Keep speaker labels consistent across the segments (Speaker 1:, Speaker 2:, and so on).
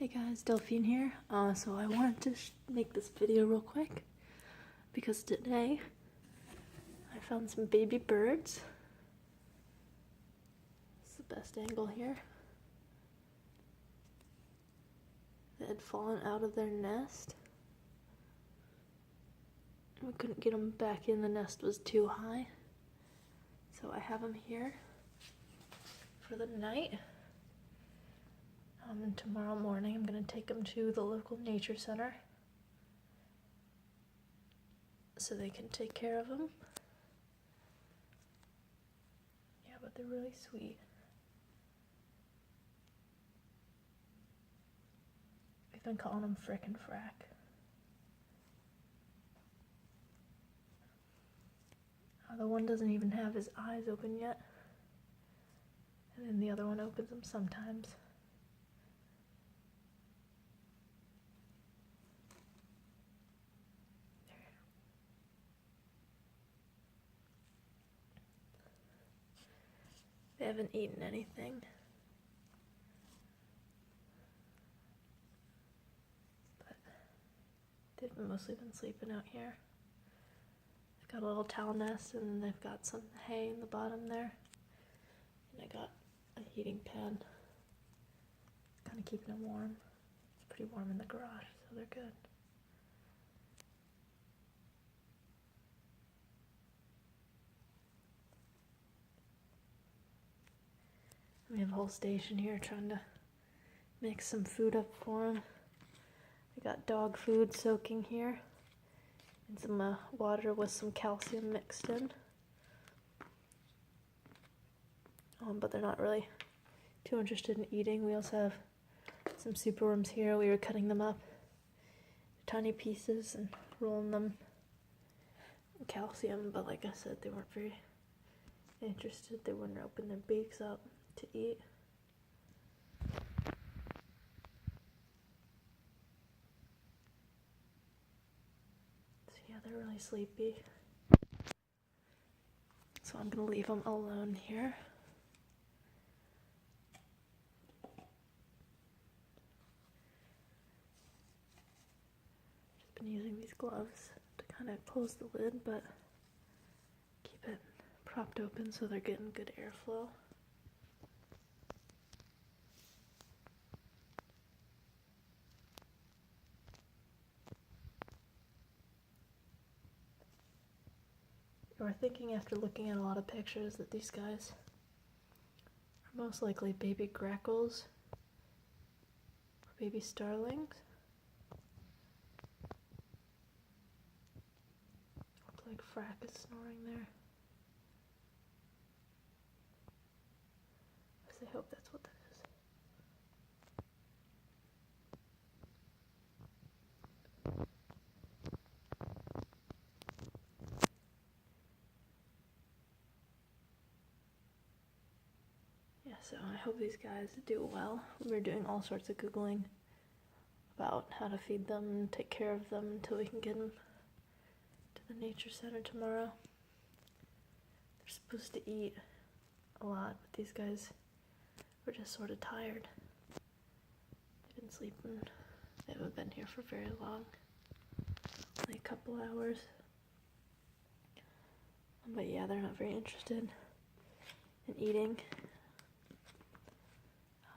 Speaker 1: Hey guys, Delphine here. So I wanted to make this video real quick because today I found some baby birds. It's the best angle here. They had fallen out of their nest. We couldn't get them back in, the nest was too high. So I have them here for the night. And tomorrow morning I'm going to take them to the local nature center so they can take care of them. Yeah, but they're really sweet. We've been calling them Frick and Frack. The one doesn't even have his eyes open yet, and then the other one opens them sometimes. They haven't eaten anything. But they've mostly been sleeping out here. They've got a little towel nest, and then they've got some hay in the bottom there. And I got a heating pad. Kind of keeping them warm. It's pretty warm in the garage, so they're good. We have a whole station here trying to mix some food up for them. We got dog food soaking here and some water with some calcium mixed in. But they're not really too interested in eating. We also have some superworms here. We were cutting them up tiny pieces and rolling them in calcium, but like I said, they weren't very interested. They wouldn't open their beaks up to eat. So yeah, they're really sleepy. So I'm gonna leave them alone here. Just been using these gloves to kind of close the lid, but keep it propped open so they're getting good airflow. We're thinking, after looking at a lot of pictures, that these guys are most likely baby grackles or baby starlings. Looks like Frack is snoring there. I hope that's what that is. Yeah, so I hope these guys do well. We're doing all sorts of Googling about how to feed them and take care of them until we can get them to the nature center tomorrow. They're supposed to eat a lot, but these guys were just sort of tired. They've been sleeping. They haven't been here for very long. Only a couple hours. But yeah, they're not very interested in eating.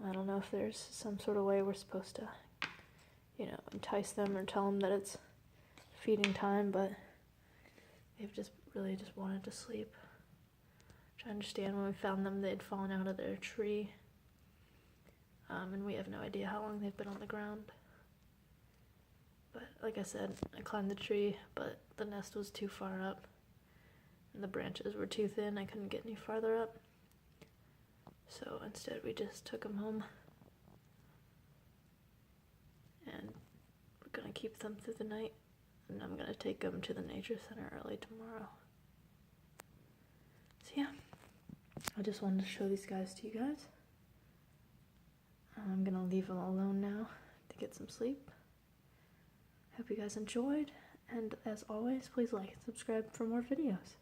Speaker 1: I don't know if there's some sort of way we're supposed to, entice them or tell them that it's feeding time, but they've just really just wanted to sleep. I understand when we found them, they'd fallen out of their tree, and we have no idea how long they've been on the ground. But like I said, I climbed the tree, but the nest was too far up, and the branches were too thin. I couldn't get any farther up. So instead we just took them home, and we're gonna keep them through the night, and I'm gonna take them to the nature center early tomorrow. So yeah, I just wanted to show these guys to you guys. I'm gonna leave them alone now to get some sleep. Hope you guys enjoyed, and as always, please like and subscribe for more videos.